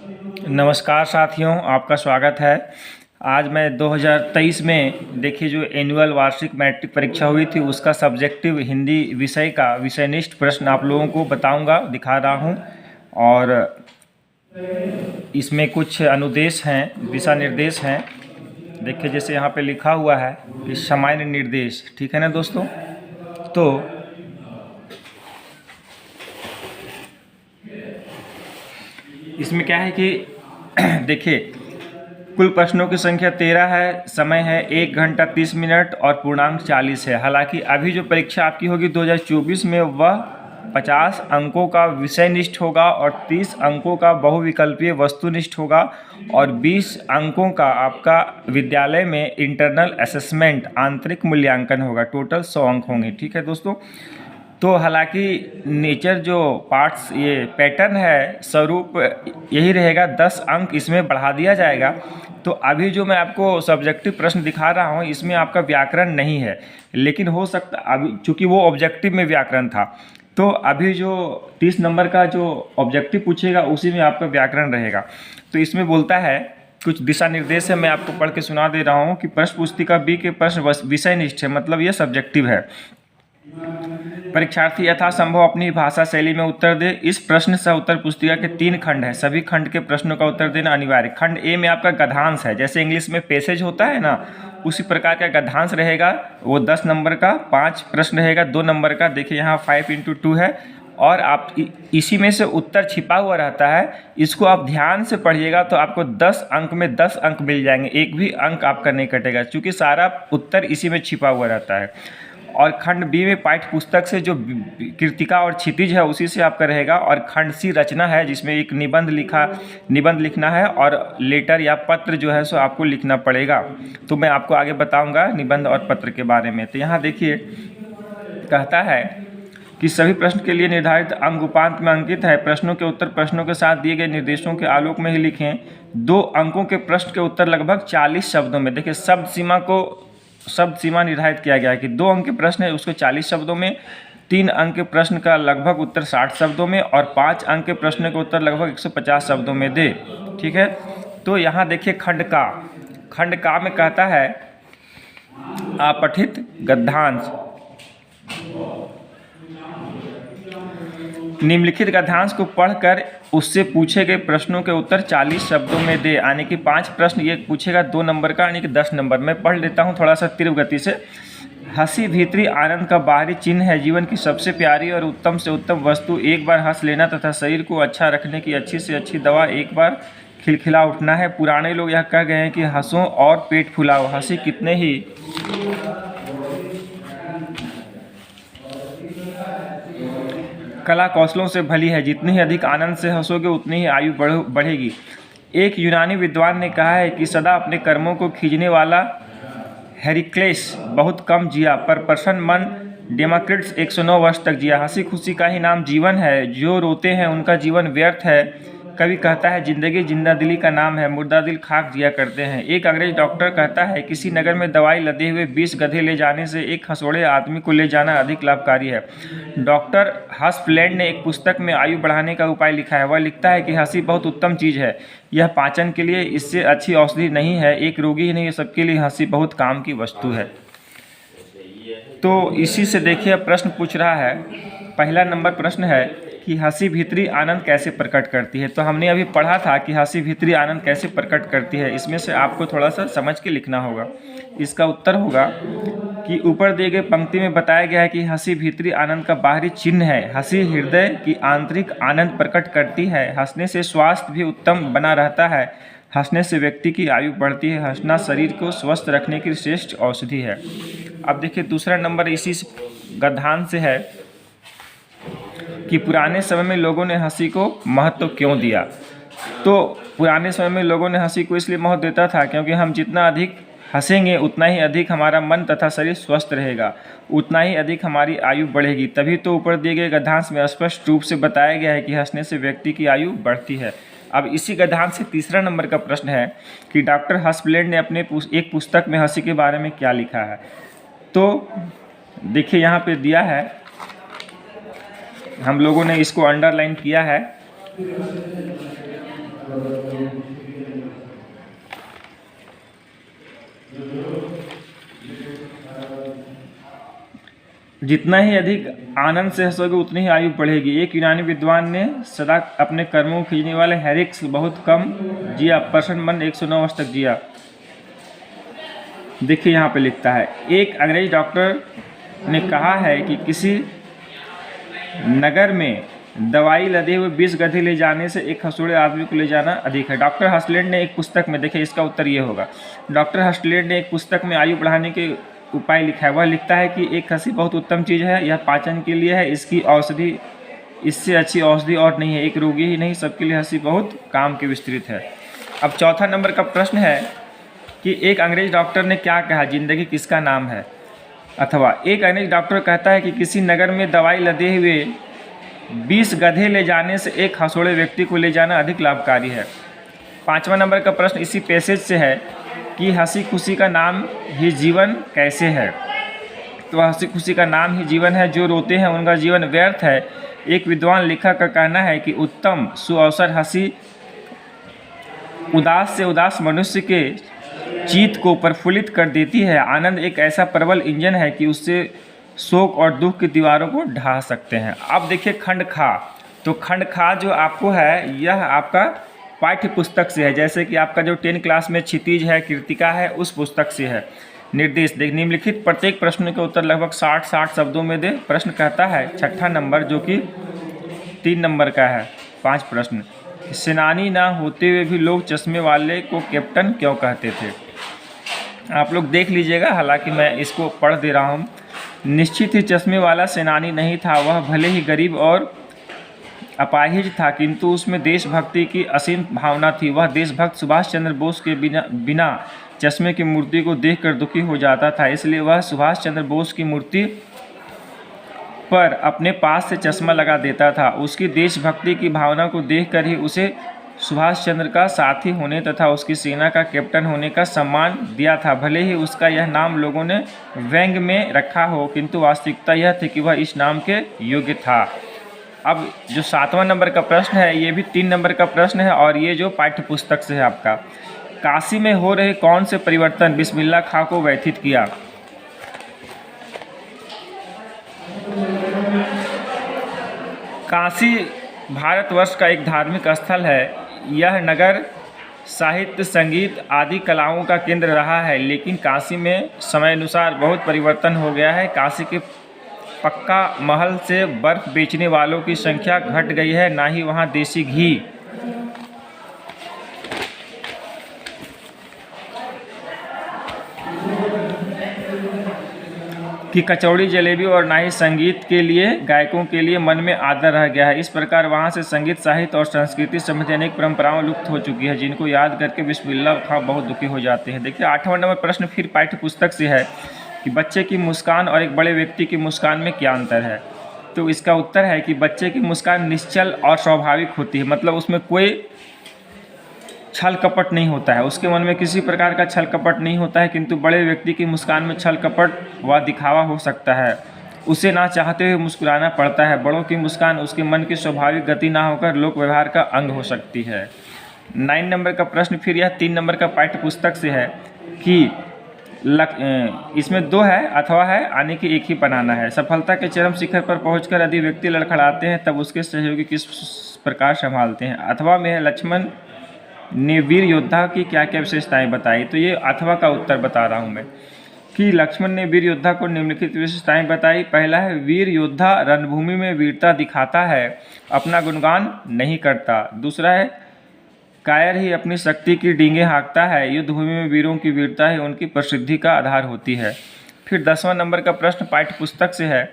नमस्कार साथियों, आपका स्वागत है। आज मैं 2023 में देखिए जो एनुअल वार्षिक मैट्रिक परीक्षा हुई थी उसका सब्जेक्टिव हिंदी विषय का विषयनिष्ठ प्रश्न आप लोगों को बताऊंगा, दिखा रहा हूं। और इसमें कुछ अनुदेश हैं, दिशा निर्देश हैं। देखिए जैसे यहाँ पे लिखा हुआ है कि सामान्य निर्देश, ठीक है ना दोस्तों। तो इसमें क्या है कि देखिए कुल प्रश्नों की संख्या 13 है, समय है 1 घंटा 30 मिनट और पूर्णांक 40 है। हालांकि अभी जो परीक्षा आपकी होगी 2024 में वह 50 अंकों का विषयनिष्ठ होगा और 30 अंकों का बहुविकल्पीय वस्तुनिष्ठ होगा और 20 अंकों का आपका विद्यालय में इंटरनल असेसमेंट आंतरिक मूल्यांकन होगा। टोटल 100 अंक होंगे, ठीक है दोस्तों। तो हालांकि नेचर जो पार्ट्स ये पैटर्न है, स्वरूप यही रहेगा, 10 अंक इसमें बढ़ा दिया जाएगा। तो अभी जो मैं आपको सब्जेक्टिव प्रश्न दिखा रहा हूँ इसमें आपका व्याकरण नहीं है, लेकिन हो सकता अभी चूँकि वो ऑब्जेक्टिव में व्याकरण था, तो अभी जो 30 नंबर का जो ऑब्जेक्टिव पूछेगा उसी में आपका व्याकरण रहेगा। तो इसमें बोलता है, कुछ दिशा निर्देश है, मैं आपको पढ़ के सुना दे रहा हूँ कि प्रश्न पुस्तिका बी के प्रश्न विषयनिष्ठ है, मतलब ये सब्जेक्टिव है। परीक्षार्थी यथासंभव अपनी भाषा शैली में उत्तर दे। इस प्रश्न सह उत्तर पुस्तिका के 3 खंड हैं, सभी खंड के प्रश्नों का उत्तर देना अनिवार्य। खंड ए में आपका गद्यांश है, जैसे इंग्लिश में पैसेज होता है ना, उसी प्रकार का गद्यांश रहेगा। वो 10 नंबर का 5 प्रश्न रहेगा, 2 नंबर का। देखिए यहाँ 5 × 2 है और आप इसी में से उत्तर छिपा हुआ रहता है। इसको आप ध्यान से पढ़िएगा तो आपको 10 अंक में 10 अंक मिल जाएंगे, एक भी अंक आपका नहीं कटेगा, क्योंकि सारा उत्तर इसी में छिपा हुआ रहता है। और खंड बी में पाठ्य पुस्तक से जो कृतिका और क्षितिज है उसी से आपका रहेगा। और खंड सी रचना है, जिसमें एक निबंध लिखना है और लेटर या पत्र जो है सो आपको लिखना पड़ेगा। तो मैं आपको आगे बताऊंगा निबंध और पत्र के बारे में। तो यहाँ देखिए कहता है कि सभी प्रश्न के लिए निर्धारित अंक उपांत में अंकित है। प्रश्नों के उत्तर प्रश्नों के साथ दिए गए निर्देशों के आलोक में ही लिखें। 2 अंकों के प्रश्न के उत्तर लगभग 40 शब्दों में। देखिए शब्द सीमा निर्धारित किया गया है कि 2 अंक के प्रश्न है उसको 40 शब्दों में, 3 अंक के प्रश्न का लगभग उत्तर 60 शब्दों में और 5 अंक के प्रश्न का उत्तर लगभग 150 शब्दों में दे, ठीक है। तो यहाँ देखिए खंड का में कहता है अपठित गद्यांश। निम्नलिखित गद्यांश को पढ़कर उससे पूछे गए प्रश्नों के उत्तर 40 शब्दों में दे। यानी कि 5 प्रश्न ये पूछेगा 2 नंबर का, यानी कि 10 नंबर। मैं पढ़ लेता हूँ थोड़ा सा तीव्र गति से। हंसी भीतरी आनंद का बाहरी चिन्ह है। जीवन की सबसे प्यारी और उत्तम से उत्तम वस्तु एक बार हंस लेना तथा शरीर को अच्छा रखने की अच्छी से अच्छी दवा एक बार खिलखिला उठना है। पुराने लोग यह कह गए हैं कि हंसो और पेट फुलाओ। हंसी कितने ही कला कौशलों से भली है, जितनी ही अधिक आनंद से हंसोगे उतनी ही आयु बढ़ेगी। एक यूनानी विद्वान ने कहा है कि सदा अपने कर्मों को खींचने वाला हेरिक्लेस बहुत कम जिया, पर प्रसन्न मन डेमाक्रिटस 109 वर्ष तक जिया। हंसी खुशी का ही नाम जीवन है, जो रोते हैं उनका जीवन व्यर्थ है। कवि कहता है जिंदगी जिंदा दिली का नाम है, मुर्दा दिल खाक जिया करते हैं। एक अंग्रेज डॉक्टर कहता है किसी नगर में दवाई लदे हुए 20 गधे ले जाने से एक हंसोड़े आदमी को ले जाना अधिक लाभकारी है। डॉक्टर हस्पलैंड ने एक पुस्तक में आयु बढ़ाने का उपाय लिखा है। वह लिखता है कि हंसी बहुत उत्तम चीज़ है, यह पाचन के लिए इससे अच्छी औषधि नहीं है। एक रोगी ही नहीं, सबके लिए हंसी बहुत काम की वस्तु है। तो इसी से देखिए प्रश्न पूछ रहा है। पहला नंबर प्रश्न है कि हंसी भीतरी आनंद कैसे प्रकट करती है। तो हमने अभी पढ़ा था कि हंसी भीतरी आनंद कैसे प्रकट करती है। इसमें से आपको थोड़ा सा समझ के लिखना होगा। इसका उत्तर होगा कि ऊपर दिए गए पंक्ति में बताया गया है कि हंसी भीतरी आनंद का बाहरी चिन्ह है। हंसी हृदय की आंतरिक आनंद प्रकट करती है। हंसने से स्वास्थ्य भी उत्तम बना रहता है। हंसने से व्यक्ति की आयु बढ़ती है। हंसना शरीर को स्वस्थ रखने की श्रेष्ठ औषधि है। अब देखिए दूसरा नंबर इसी गद्यांश से है कि पुराने समय में लोगों ने हंसी को महत्व क्यों दिया। तो पुराने समय में लोगों ने हंसी को इसलिए महत्व देता था क्योंकि हम जितना अधिक हंसेंगे उतना ही अधिक हमारा मन तथा शरीर स्वस्थ रहेगा, उतना ही अधिक हमारी आयु बढ़ेगी। तभी तो ऊपर दिए गए गद्यांश में स्पष्ट रूप से बताया गया है कि हंसने से व्यक्ति की आयु बढ़ती है। अब इसी गद्यांश से तीसरा नंबर का प्रश्न है कि डॉक्टर हस्पलैंड ने अपने एक पुस्तक में हंसी के बारे में क्या लिखा है। तो देखिए यहाँ पे दिया है, हम लोगों ने इसको अंडरलाइन किया है जितना ही अधिक आनंद से हंसोगे उतनी ही आयु बढ़ेगी। एक यूनानी विद्वान ने सदा अपने कर्मों को खींचने वाले हेरिक्स बहुत कम जिया, प्रसन्न मन 109 वर्ष तक जिया। देखिए यहाँ पे लिखता है, एक अंग्रेजी डॉक्टर ने कहा है कि किसी नगर में दवाई लदे हुए 20 गधे ले जाने से एक हंसोड़े आदमी को ले जाना अधिक है। डॉक्टर हस्टलैंड ने एक पुस्तक में, देखिए इसका उत्तर ये होगा, डॉक्टर हस्टलैंड ने एक पुस्तक में आयु बढ़ाने के उपाय लिखा है। वह लिखता है कि एक हंसी बहुत उत्तम चीज़ है, यह पाचन के लिए है, इसकी औषधि, इससे अच्छी औषधि और नहीं है। एक रोगी ही नहीं, सबके लिए हंसी बहुत काम की विस्तृत है। अब चौथा नंबर का प्रश्न है कि एक अंग्रेज डॉक्टर ने क्या कहा, जिंदगी किसका नाम है। अथवा एक अंग्रेज डॉक्टर कहता है कि किसी नगर में दवाई लदे हुए 20 गधे ले जाने से एक हंसोड़े व्यक्ति को ले जाना अधिक लाभकारी है। पाँचवा नंबर का प्रश्न इसी पैसेज से है कि हंसी खुशी का नाम ही जीवन कैसे है। तो हंसी खुशी का नाम ही जीवन है, जो रोते हैं उनका जीवन व्यर्थ है। एक विद्वान लेखक का कहना है कि उत्तम सुअवसर हंसी उदास से उदास मनुष्य के चित्त को प्रफुल्लित कर देती है। आनंद एक ऐसा प्रबल इंजन है कि उससे शोक और दुख की दीवारों को ढा सकते हैं। अब देखिए खंड खा, तो खंड खा जो आपको है यह आपका पाठ्य पुस्तक से है, जैसे कि आपका जो 10 क्लास में क्षितिज है, कृतिका है, उस पुस्तक से है। निर्देश देख, निम्नलिखित प्रत्येक प्रश्न के उत्तर लगभग 60 शब्दों में दे। प्रश्न कहता है छठा नंबर जो कि 3 नंबर का है, 5 प्रश्न, सेनानी ना होते हुए भी लोग चश्मे वाले को कैप्टन क्यों कहते थे। आप लोग देख लीजिएगा, हालांकि मैं इसको पढ़ दे रहा हूँ। निश्चित ही चश्मे वाला सेनानी नहीं था, वह भले ही गरीब और अपाहिज था, किंतु उसमें देशभक्ति की असीम भावना थी। वह देशभक्त सुभाष चंद्र बोस के बिना चश्मे की मूर्ति को देखकर दुखी हो जाता था, इसलिए वह सुभाष चंद्र बोस की मूर्ति पर अपने पास से चश्मा लगा देता था। उसकी देशभक्ति की भावना को देखकर ही उसे सुभाष चंद्र का साथी होने तथा उसकी सेना का कैप्टन होने का सम्मान दिया था। भले ही उसका यह नाम लोगों ने व्यंग में रखा हो, किंतु वास्तविकता यह थी कि वह इस नाम के योग्य था। अब जो 7वां नंबर का प्रश्न है, ये भी 3 नंबर का प्रश्न है और ये जो पाठ्य पुस्तक से है आपका। काशी में हो रहे कौन से परिवर्तन बिस्मिल्लाह खां को व्यथित किया। काशी भारतवर्ष का एक धार्मिक स्थल है। यह नगर साहित्य, संगीत आदि कलाओं का केंद्र रहा है, लेकिन काशी में समयानुसार बहुत परिवर्तन हो गया है। काशी के पक्का महल से बर्फ बेचने वालों की संख्या घट गई है, ना ही वहाँ देसी घी की कचौड़ी जलेबी और ना ही संगीत के लिए गायकों के लिए मन में आदर रह गया है। इस प्रकार वहाँ से संगीत, साहित्य और संस्कृति संबंधी अनेक परंपराएं लुप्त हो चुकी है, जिनको याद करके बिस्मिल्लाह खां बहुत दुखी हो जाते हैं। देखिए 8वां नंबर प्रश्न फिर पाठ्य पुस्तक से है कि बच्चे की मुस्कान और एक बड़े व्यक्ति की मुस्कान में क्या अंतर है। तो इसका उत्तर है कि बच्चे की मुस्कान निश्चल और स्वाभाविक होती है, मतलब उसमें कोई छल कपट नहीं होता है, उसके मन में किसी प्रकार का छल कपट नहीं होता है। किंतु बड़े व्यक्ति की मुस्कान में छल कपट व दिखावा हो सकता है, उसे ना चाहते हुए मुस्कुराना पड़ता है। बड़ों की मुस्कान उसके मन की स्वाभाविक गति ना होकर लोक व्यवहार का अंग हो सकती है। 9 नंबर का प्रश्न फिर यह 3 नंबर का पाठ्य पुस्तक से है कि इसमें 2 है, अथवा है आने की एक ही बनाना है। सफलता के चरम शिखर पर पहुंचकर यदि व्यक्ति लड़खड़ाते हैं तब उसके सहयोगी किस प्रकार संभालते हैं। अथवा में है लक्ष्मण ने वीर योद्धा की क्या क्या विशेषताएं बताई। तो ये अथवा का उत्तर बता रहा हूँ मैं कि लक्ष्मण ने वीर योद्धा को निम्नलिखित विशेषताएं बताई। पहला है वीर योद्धा रणभूमि में वीरता दिखाता है, अपना गुणगान नहीं करता। दूसरा है कायर ही अपनी शक्ति की डींगे हाँकता है, युद्ध भूमि में वीरों की वीरता ही उनकी प्रसिद्धि का आधार होती है। फिर 10वां नंबर का प्रश्न पाठ्य पुस्तक से है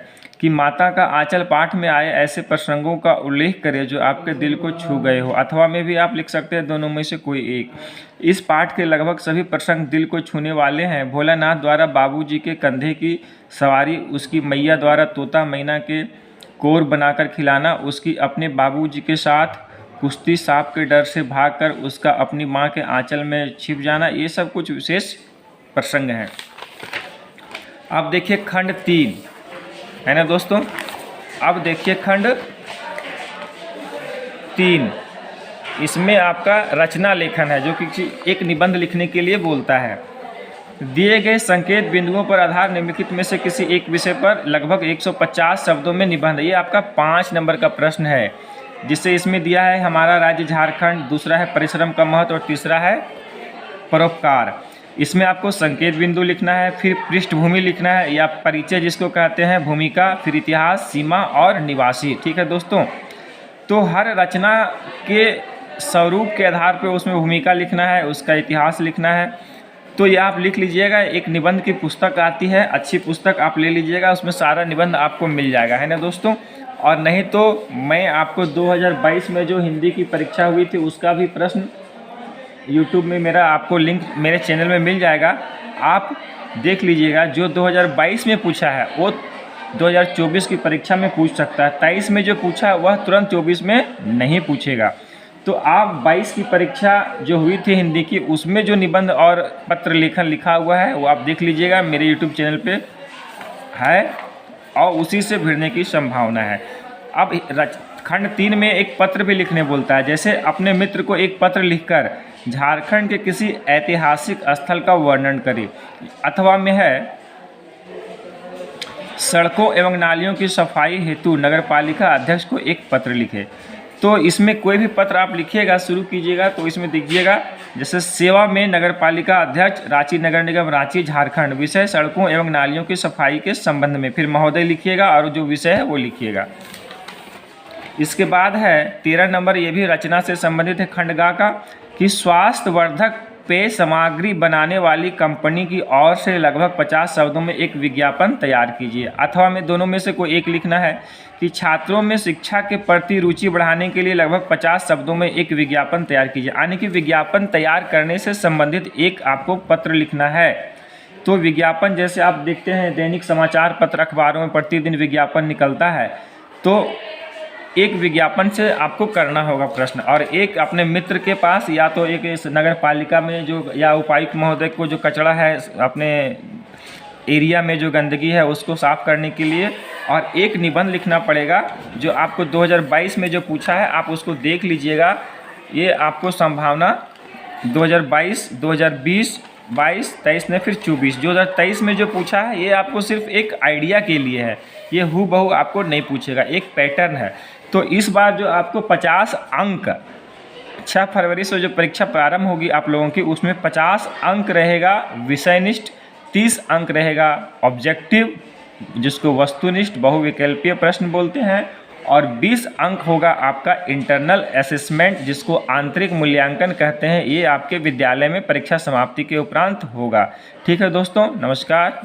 कि माता का आंचल पाठ में आए ऐसे प्रसंगों का उल्लेख करें जो आपके दिल को छू गए हो। अथवा में भी आप लिख सकते हैं दोनों में से कोई एक। इस पाठ के लगभग सभी प्रसंग दिल को छूने वाले हैं। भोलानाथ द्वारा बाबूजी के कंधे की सवारी, उसकी मैया द्वारा तोता मैना के कोर बनाकर खिलाना, उसकी अपने बाबूजी के साथ कुश्ती, सांप के डर से भागकर उसका अपनी माँ के आंचल में छिप जाना, ये सब कुछ विशेष प्रसंग हैं। अब देखिए खंड 3 है ना दोस्तों। अब देखिए खंड 3 इसमें आपका रचना लेखन है, जो कि एक निबंध लिखने के लिए बोलता है। दिए गए संकेत बिंदुओं पर आधार निम्नलिखित में से किसी एक विषय पर लगभग 150 शब्दों में निबंध। ये आपका 5 नंबर का प्रश्न है, जिससे इसमें दिया है हमारा राज्य झारखंड, दूसरा है परिश्रम का महत्व और तीसरा है परोपकार। इसमें आपको संकेत बिंदु लिखना है, फिर पृष्ठभूमि लिखना है या परिचय जिसको कहते हैं, भूमिका, फिर इतिहास, सीमा और निवासी। ठीक है दोस्तों, तो हर रचना के स्वरूप के आधार पर उसमें भूमिका लिखना है, उसका इतिहास लिखना है। तो ये आप लिख लीजिएगा। एक निबंध की पुस्तक आती है, अच्छी पुस्तक आप ले लीजिएगा, उसमें सारा निबंध आपको मिल जाएगा, है ना दोस्तों। और नहीं तो मैं आपको 2022 में जो हिंदी की परीक्षा हुई थी उसका भी प्रश्न YouTube में मेरा आपको लिंक मेरे चैनल में मिल जाएगा, आप देख लीजिएगा। जो 2022 में पूछा है वो 2024 की परीक्षा में पूछ सकता है। 23 में जो पूछा है वह तुरंत 24 में नहीं पूछेगा। तो आप 22 की परीक्षा जो हुई थी हिंदी की, उसमें जो निबंध और पत्र लेखन लिखा हुआ है वो आप देख लीजिएगा, मेरे YouTube चैनल पे है और उसी से भिड़ने की संभावना है। अब खंड 3 में एक पत्र भी लिखने बोलता है, जैसे अपने मित्र को एक पत्र लिखकर झारखंड के किसी ऐतिहासिक स्थल का वर्णन करें। अथवा में है सड़कों एवं नालियों की सफाई हेतु नगरपालिका अध्यक्ष को एक पत्र लिखे। तो इसमें कोई भी पत्र आप लिखिएगा, शुरू कीजिएगा तो इसमें दीजिएगा जैसे सेवा में नगरपालिका अध्यक्ष, रांची नगर निगम, रांची झारखंड, विषय सड़कों एवं नालियों की सफाई के संबंध में, फिर महोदय लिखिएगा और जो विषय है वो लिखिएगा। इसके बाद है 13 नंबर, ये भी रचना से संबंधित है, खंड गा का, कि स्वास्थ्यवर्धक पेय सामग्री बनाने वाली कंपनी की ओर से लगभग 50 शब्दों में एक विज्ञापन तैयार कीजिए। अथवा में दोनों में से कोई एक लिखना है कि छात्रों में शिक्षा के प्रति रुचि बढ़ाने के लिए लगभग 50 शब्दों में एक विज्ञापन तैयार कीजिए। यानी कि विज्ञापन तैयार करने से संबंधित एक आपको पत्र लिखना है। तो विज्ञापन जैसे आप देखते हैं दैनिक समाचार पत्र अखबारों में प्रतिदिन विज्ञापन निकलता है, तो एक विज्ञापन से आपको करना होगा प्रश्न। और एक अपने मित्र के पास या तो एक इस नगर पालिका में जो या उपायुक्त महोदय को जो कचरा है अपने एरिया में जो गंदगी है उसको साफ़ करने के लिए, और एक निबंध लिखना पड़ेगा जो आपको 2022 में जो पूछा है आप उसको देख लीजिएगा। ये आपको संभावना 2022, 2020, 22, 23 ने फिर 24, 2023 में जो पूछा है ये आपको सिर्फ एक आइडिया के लिए है, ये हूबहू आपको नहीं पूछेगा, एक पैटर्न है। तो इस बार जो आपको 50 अंक 6 फरवरी से जो परीक्षा प्रारंभ होगी आप लोगों की, उसमें 50 अंक रहेगा विषयनिष्ठ, 30 अंक रहेगा ऑब्जेक्टिव जिसको वस्तुनिष्ठ बहुविकल्पीय प्रश्न बोलते हैं, और 20 अंक होगा आपका इंटरनल असेसमेंट जिसको आंतरिक मूल्यांकन कहते हैं। ये आपके विद्यालय में परीक्षा समाप्ति के उपरांत होगा। ठीक है दोस्तों, नमस्कार।